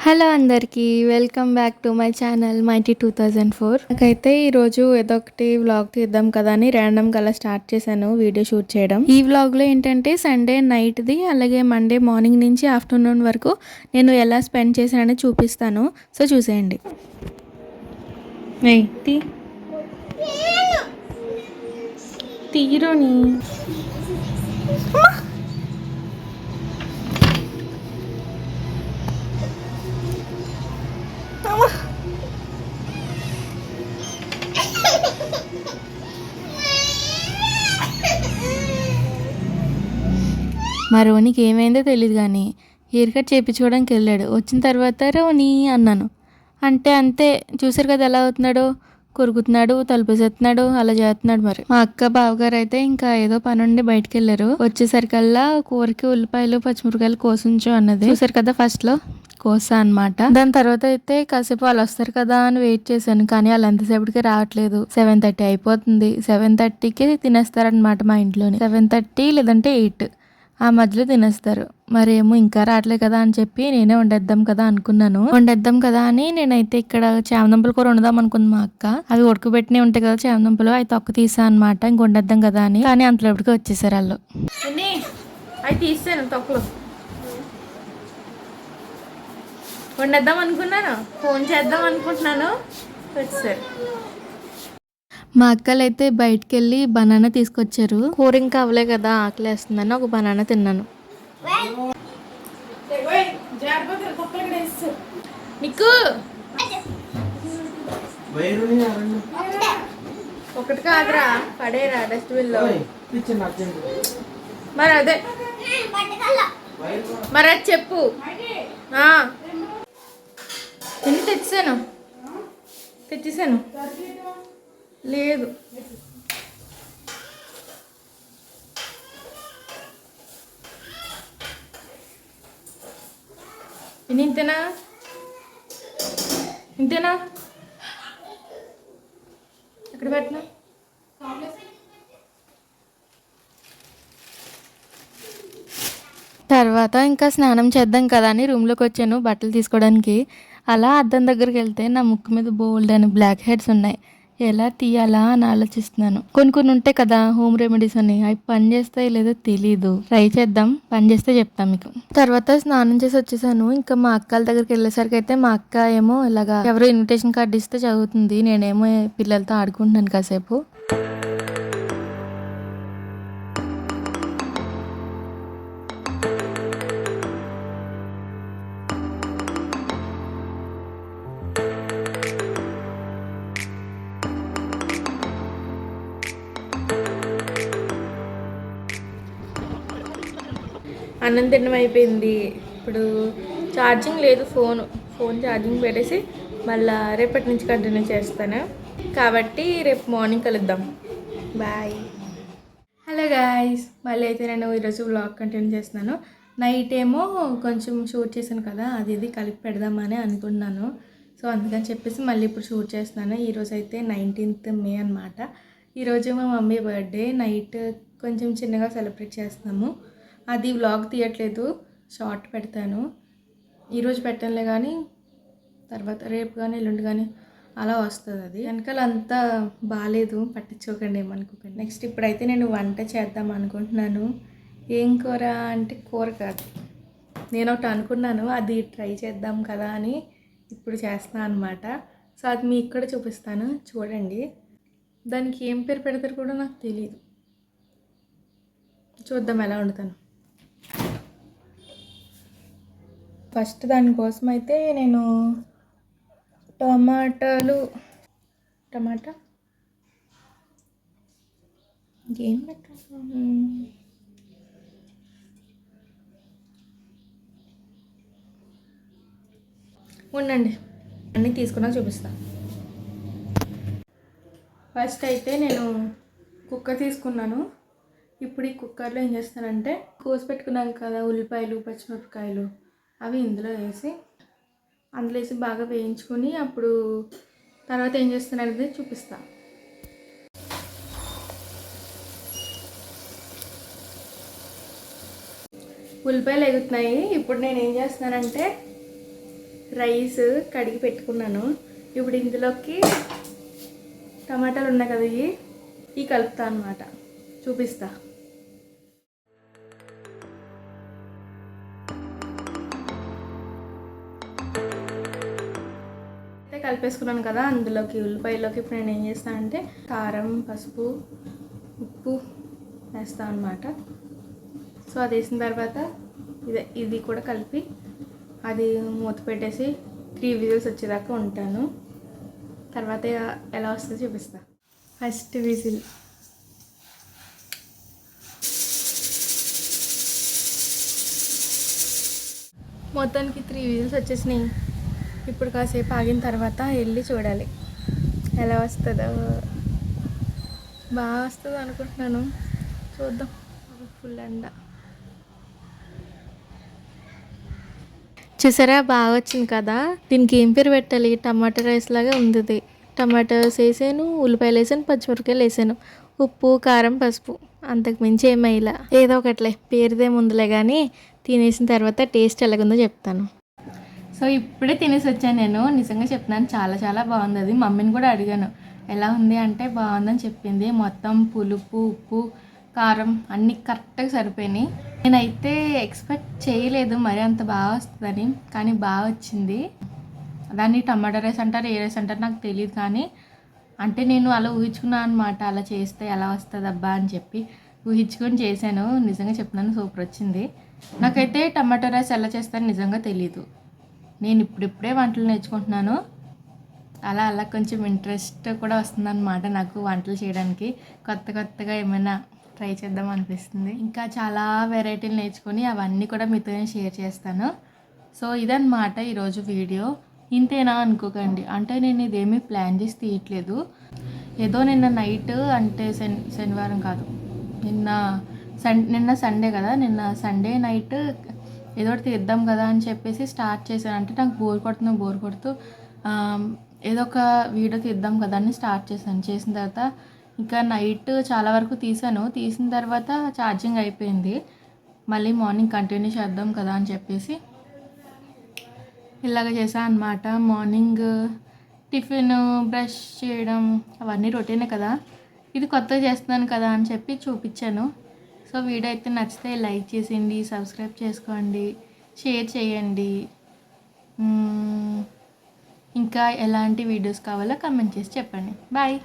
Hello అందరికీ welcome back to my channel mighty 2004. నాకైతే ఈరోజు ఏదో ఒకటి వ్లాగ్ తీద్దాం కదా అని ర్యాండమ్గా అలా స్టార్ట్ చేశాను వీడియో షూట్ చేయడం. ఈ వ్లాగ్లో ఏంటంటే సండే నైట్ది అలాగే మండే మార్నింగ్ నుంచి ఆఫ్టర్నూన్ వరకు నేను ఎలా స్పెండ్ చేశానని చూపిస్తాను. సో చూసేయండి. తీరోని మా రోనికి ఏమైందో తెలియదు కానీ హెయిర్ కట్ చేయించుకోవడానికి వెళ్ళాడు. వచ్చిన తర్వాత రోని అన్నాను అంటే అంతే, చూసారు కదా ఎలా అవుతున్నాడో, కొరుకుతున్నాడు, తలుపేసేస్తున్నాడు, అలా చేస్తున్నాడు. మరి మా అక్క బావగారు అయితే ఇంకా ఏదో పని ఉండి బయటకు వెళ్ళారు. వచ్చేసరికల్లా కూరకి ఉల్లిపాయలు పచ్చిమిరకాయలు కోసించు అన్నది. చూసారు కదా ఫస్ట్ లో కోసా అనమాట. దాని తర్వాత అయితే కాసేపు వాళ్ళు వస్తారు కదా అని వెయిట్ చేశాను, కానీ వాళ్ళు ఎంతసేపటికి రావట్లేదు. 7:30 అయిపోతుంది. 7:30కి తినేస్తారనమాట మా ఇంట్లోని. 7:30 లేదంటే 8 ఆ మధ్యలో తినేస్తారు. మరేమో ఇంకా రావట్లేదు కదా అని చెప్పి నేనే వండేద్దాం కదా అనుకున్నాను. వండేద్దాం కదా అని నేనైతే ఇక్కడ చామదుంపల కూర వండుదాం అనుకుంది మా అక్క. అవి ఉడకబెట్టినవి ఉంటాయి కదా చామదుంపలు, అవి తొక్క తీసా అనమాట. ఇంక వండేద్దాం కదా అని. కానీ అంతలోపటికి వచ్చేసారు వాళ్ళు. అవి తీసాను తొక్కలు వండేద్దాం అనుకున్నాను, ఫోన్ చేద్దాం అనుకుంటున్నాను, వచ్చేసారు. మా అక్కలు అయితే బయటకు వెళ్ళి బనానా తీసుకొచ్చారు. కూర ఇంకా అవ్వలే కదా, ఆకలేస్తుందని ఒక బనానా తిన్నాను. నీకు ఒకటి కాదురా, పడేరా డస్ట్బిన్ లో. మరి అదే మరి అది చెప్పు. ఎన్ని తెచ్చేసాను లేదు. ఇంతేనా ఇంతేనా ఎక్కడ పెట్టినా. తర్వాత ఇంకా స్నానం చేద్దాం కదా అని రూమ్లోకి వచ్చాను బట్టలు తీసుకోవడానికి. అలా అద్దం దగ్గరికి వెళ్తే నా ముక్కు మీద బోల్డ్ అని బ్లాక్ హెడ్స్ ఉన్నాయి. ఎలా తీయాలా అని ఆలోచిస్తున్నాను. కొన్ని ఉంటాయి కదా హోమ్ రెమెడీస్ అని, అవి పని చేస్తాయి లేదో తెలీదు. ట్రై చేద్దాం, పని చేస్తే చెప్తాం మీకు. తర్వాత స్నానం చేసి వచ్చేసాను. ఇంకా మా అక్కల దగ్గరికి వెళ్ళేసరికి అయితే మా అక్క ఏమో ఇలాగా ఎవరో ఇన్విటేషన్ కార్డు ఇస్తే చదువుతుంది, నేనేమో పిల్లలతో ఆడుకుంటున్నాను కాసేపు. అన్నం తినడం అయిపోయింది. ఇప్పుడు ఛార్జింగ్ లేదు, ఫోన్ ఛార్జింగ్ పెట్టేసి మళ్ళీ రేపటి నుంచి కంటిన్యూ చేస్తాను కాబట్టి రేపు మార్నింగ్ కలుద్దాం. బాయ్. హలో గాయ్స్, మళ్ళీ అయితే నేను ఈరోజు వ్లాగ్ కంటిన్యూ చేస్తున్నాను. నైట్ ఏమో కొంచెం షూట్ చేశాను కదా, అది ఇది కలిపి పెడదామని అనుకున్నాను. సో అందుకని చెప్పేసి మళ్ళీ ఇప్పుడు షూట్ చేస్తున్నాను. ఈరోజు అయితే 19th మే అనమాట. ఈరోజు మా మమ్మీ బర్త్డే. నైట్ కొంచెం చిన్నగా సెలబ్రేట్ చేస్తున్నాము. అది వ్లాగ్ తీయట్లేదు, షార్ట్ పెడతాను. ఈరోజు పెట్టనులే కానీ తర్వాత రేపు కానీ ఎల్లుండి కానీ అలా వస్తుంది. అది వెనకాల అంతా బాగాలేదు, పట్టించుకోకండి, ఏమనుకోకండి. నెక్స్ట్ ఇప్పుడైతే నేను వంట చేద్దాం అనుకుంటున్నాను. ఏం కూర అంటే కూర కాదు, నేను ఒకటి అనుకున్నాను, అది ట్రై చేద్దాం కదా అని ఇప్పుడు చేస్తాను అనమాట. సో అది మీకు కూడా చూపిస్తాను, చూడండి. దానికి ఏం పేరు పెడతారు కూడా నాకు తెలియదు, చూద్దాం ఎలా వండుతాను. ఫస్ట్ దానికోసం అయితే నేను టమాటా ఏం పెట్టాను, ఉండండి అన్నీ తీసుకున్నా చూపిస్తాను. ఫస్ట్ అయితే నేను కుక్కర్ తీసుకున్నాను. ఇప్పుడు ఈ కుక్కర్లో ఏం చేస్తానంటే కోసి పెట్టుకున్నాను కదా ఉల్లిపాయలు పచ్చిమిరపకాయలు, అవి ఇందులో వేసి బాగా వేయించుకొని అప్పుడు తర్వాత ఏం చేస్తాననేది చూపిస్తాను. ఉల్లిపాయలు ఎగుతున్నాయి. ఇప్పుడు నేను ఏం చేస్తున్నానంటే రైస్ కడిగి పెట్టుకున్నాను. ఇప్పుడు ఇందులోకి టమాటాలు ఉన్నాయి కదా, ఇవి కలుపుతా అన్నమాట. చూపిస్తా. కలిపేసుకున్నాను కదా, అందులోకి ఉల్లిపాయలోకి ఇప్పుడు నేను ఏం చేస్తాను అంటే కారం, పసుపు, ఉప్పు వేస్తాను అన్నమాట. సో అది వేసిన తర్వాత ఇది కూడా కలిపి అది మూత పెట్టేసి 3 విజిల్స్ వచ్చేదాకా ఉంటాను. తర్వాత ఎలా వస్తుందో చూపిస్తా. First whistle. మొత్తానికి 3 విజిల్స్ వచ్చేసినాయి. ఇప్పుడు కాసేపు ఆగిన తర్వాత వెళ్ళి చూడాలి ఎలా వస్తుందో. బాగా వస్తుంది అనుకుంటున్నాను, చూద్దాం. ఫుల్ ఎండ. చూసారా, బాగా వచ్చింది కదా. దీనికి ఏం పేరు పెట్టాలి? టమాటా రైస్ లాగా ఉంది ఇది. టమాటోస్ వేసాను, ఉల్లిపాయలు వేసాను, పచ్చిమిరపకాయలు వేసాను, ఉప్పు, కారం, పసుపు, అంతకు మించి ఏమైలా. ఏదో ఒకట్లే, పేరుదే ముందులే కానీ తినేసిన తర్వాత టేస్ట్ ఎలాగుందో చెప్తాను. సో ఇప్పుడే తినేసి వచ్చాను నేను. నిజంగా చెప్తున్నాను, చాలా చాలా బాగుంది. అది మమ్మీని కూడా అడిగాను ఎలా ఉంది అంటే బాగుందని చెప్పింది. మొత్తం పులుపు, ఉప్పు, కారం అన్నీ కరెక్ట్గా సరిపోయినాయి. నేనైతే ఎక్స్పెక్ట్ చేయలేదు మరి అంత బాగా వస్తుందని, కానీ బాగా వచ్చింది. దాన్ని టమాటా రైస్ అంటారు, ఏ రైస్ అంటారు నాకు తెలియదు, కానీ అంటే నేను అలా ఊహించుకున్నాను అనమాట. అలా చేస్తే ఎలా వస్తుంది అబ్బా అని చెప్పి ఊహించుకొని చేశాను. నిజంగా చెప్తున్నాను, సూపర్ వచ్చింది. నాకైతే టమాటా రైస్ ఎలా చేస్తారో నిజంగా తెలీదు. నేను ఇప్పుడిప్పుడే వంటలు నేర్చుకుంటున్నాను. అలా అలా కొంచెం ఇంట్రెస్ట్ కూడా వస్తుందన్నమాట నాకు వంటలు చేయడానికి. కొత్తగా ఏమైనా ట్రై చేద్దాం అనిపిస్తుంది. ఇంకా చాలా వెరైటీలు నేర్చుకొని అవన్నీ కూడా మీతో షేర్ చేస్తాను. సో ఇదన్నమాట ఈరోజు వీడియో. ఇంతేనా అనుకోకండి, అంటే నేను ఇదేమీ ప్లాన్ చేసి తీయట్లేదు. ఏదో నిన్న నైట్, అంటే శనివారం కాదు, నిన్న సండే కదా, నిన్న సండే నైట్ ఏదో ఒకటి తీద్దాం కదా అని చెప్పేసి స్టార్ట్ చేశాను. అంటే నాకు బోర్ కొడుతూ ఏదో ఒక వీడియో తీద్దాం కదా అని స్టార్ట్ చేశాను. చేసిన తర్వాత ఇంకా నైట్ చాలా వరకు తీసిన తర్వాత ఛార్జింగ్ అయిపోయింది. మళ్ళీ మార్నింగ్ కంటిన్యూ చేద్దాం కదా అని చెప్పేసి ఇలాగ చేశాను అన్నమాట. మార్నింగ్ టిఫిన్, బ్రష్ చేయడం అవన్నీ రొటీనే కదా. ఇది కొత్తగా చేస్తున్నాను కదా అని చెప్పి చూపించాను. సో వీడియో అయితే నచ్చితే లైక్ చేసేయండి, సబ్స్క్రైబ్ చేసుకోండి, షేర్ చేయండి. ఇంకా ఎలాంటి వీడియోస్ కావాలో కామెంట్ చేసి చెప్పండి. బాయ్.